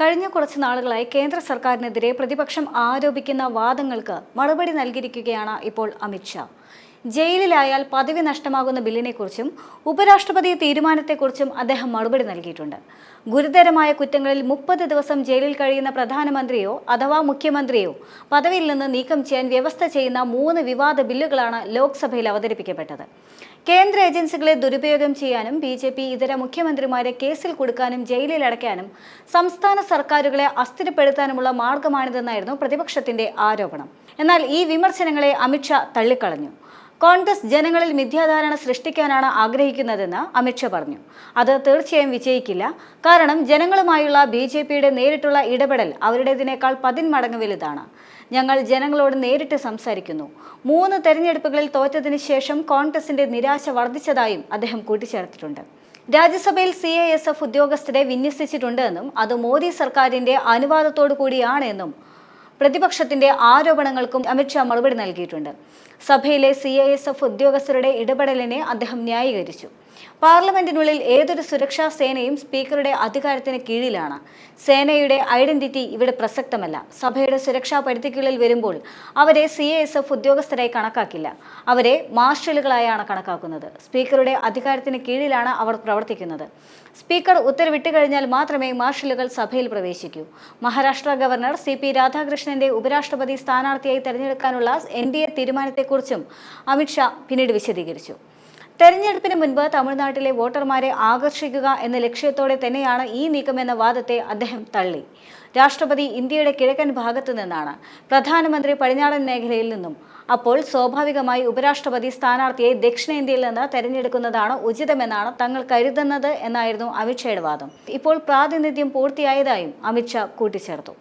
കഴിഞ്ഞ കുറച്ച് നാളുകളായി കേന്ദ്ര സർക്കാരിനെതിരെ പ്രതിപക്ഷം ആരോപിക്കുന്ന വാദങ്ങൾക്ക് മറുപടി നൽകിയിരിക്കുകയാണ് ഇപ്പോൾ അമിത്ഷാ. ജയിലിലായാൽ പദവി നഷ്ടമാകുന്ന ബില്ലിനെക്കുറിച്ചും ഉപരാഷ്ട്രപതി തീരുമാനത്തെക്കുറിച്ചും അദ്ദേഹം മറുപടി നൽകിയിട്ടുണ്ട്. ഗുരുതരമായ കുറ്റങ്ങളിൽ 30 ദിവസം ജയിലിൽ കഴിയുന്ന പ്രധാനമന്ത്രിയോ അഥവാ മുഖ്യമന്ത്രിയോ പദവിയിൽ നിന്ന് നീക്കം ചെയ്യാൻ വ്യവസ്ഥ ചെയ്യുന്ന 3 വിവാദ ബില്ലുകളാണ് ലോക്സഭയിൽ അവതരിപ്പിക്കപ്പെട്ടത്. കേന്ദ്ര ഏജൻസികളെ ദുരുപയോഗം ചെയ്യാനും BJP ഇതര മുഖ്യമന്ത്രിമാരെ കേസിൽ കുടുക്കാനും ജയിലിൽ അടയ്ക്കാനും സംസ്ഥാന സർക്കാരുകളെ അസ്ഥിരപ്പെടുത്താനുമുള്ള മാർഗമാണിതെന്നായിരുന്നു പ്രതിപക്ഷത്തിന്റെ ആരോപണം. എന്നാൽ ഈ വിമർശനങ്ങളെ അമിത്ഷാ തള്ളിക്കളഞ്ഞു. കോൺഗ്രസ് ജനങ്ങളിൽ മിഥ്യാധാരണ സൃഷ്ടിക്കാനാണ് ആഗ്രഹിക്കുന്നതെന്ന് അമിത്ഷാ പറഞ്ഞു. അത് തീർച്ചയായും വിജയിക്കില്ല. കാരണം ജനങ്ങളുമായുള്ള BJPയുടെ നേരിട്ടുള്ള ഇടപെടൽ അവരുടേതിനേക്കാൾ 10 മടങ്ങ് വലുതാണ്. ഞങ്ങൾ ജനങ്ങളോട് നേരിട്ട് സംസാരിക്കുന്നു. 3 തെരഞ്ഞെടുപ്പുകളിൽ തോറ്റതിന് ശേഷം കോൺഗ്രസിന്റെ നിരാശ വർദ്ധിച്ചതായും അദ്ദേഹം കൂട്ടിച്ചേർത്തിട്ടുണ്ട്. രാജ്യസഭയിൽ CISF ഉദ്യോഗസ്ഥരെ വിന്യസിച്ചിട്ടുണ്ട് എന്നും അത് മോദി സർക്കാരിന്റെ അനുവാദത്തോടു കൂടിയാണ് എന്നും പ്രതിപക്ഷത്തിന്റെ ആരോപണങ്ങൾക്കും അമിത്ഷാ മറുപടി നൽകിയിട്ടുണ്ട്. സഭയിലെ CISF ഉദ്യോഗസ്ഥരുടെ ഇടപെടലിനെ അദ്ദേഹം ന്യായീകരിച്ചു. പാർലമെന്റിനുള്ളിൽ ഏതൊരു സുരക്ഷാ സേനയും സ്പീക്കറുടെ അധികാരത്തിന് കീഴിലാണ്. സേനയുടെ ഐഡന്റിറ്റി ഇവിടെ പ്രസക്തമല്ല. സഭയുടെ സുരക്ഷാ പരിധിക്കുള്ളിൽ വരുമ്പോൾ അവരെ CISF ഉദ്യോഗസ്ഥരായി കണക്കാക്കില്ല. അവരെ മാർഷലുകളായാണ് കണക്കാക്കുന്നത്. സ്പീക്കറുടെ അധികാരത്തിന് കീഴിലാണ് അവർ പ്രവർത്തിക്കുന്നത്. സ്പീക്കർ ഉത്തരവിട്ട് കഴിഞ്ഞാൽ മാത്രമേ മാർഷലുകൾ സഭയിൽ പ്രവേശിക്കൂ. മഹാരാഷ്ട്ര ഗവർണർ CP രാധാകൃഷ്ണന്റെ ഉപരാഷ്ട്രപതി സ്ഥാനാർത്ഥിയായി തെരഞ്ഞെടുക്കാനുള്ള NDA തീരുമാനത്തെക്കുറിച്ചും അമിത്ഷാ പിന്നീട് വിശദീകരിച്ചു. തെരഞ്ഞെടുപ്പിന് മുൻപ് തമിഴ്നാട്ടിലെ വോട്ടർമാരെ ആകർഷിക്കുക എന്ന ലക്ഷ്യത്തോടെ തന്നെയാണ് ഈ നീക്കമെന്ന വാദത്തെ അദ്ദേഹം തള്ളി. രാഷ്ട്രപതി ഇന്ത്യയുടെ കിഴക്കൻ ഭാഗത്തു നിന്നാണ്, പ്രധാനമന്ത്രി പടിഞ്ഞാറൻ മേഖലയിൽ നിന്നും. അപ്പോൾ സ്വാഭാവികമായി ഉപരാഷ്ട്രപതി സ്ഥാനാർത്ഥിയെ ദക്ഷിണേന്ത്യയിൽ നിന്ന് തെരഞ്ഞെടുക്കുന്നതാണ് ഉചിതമെന്നാണ് തങ്ങൾ കരുതുന്നത് എന്നായിരുന്നു അമിത്ഷായുടെ വാദം. ഇപ്പോൾ പ്രാതിനിധ്യം പൂർത്തിയായതായും അമിത്ഷാ കൂട്ടിച്ചേർത്തു.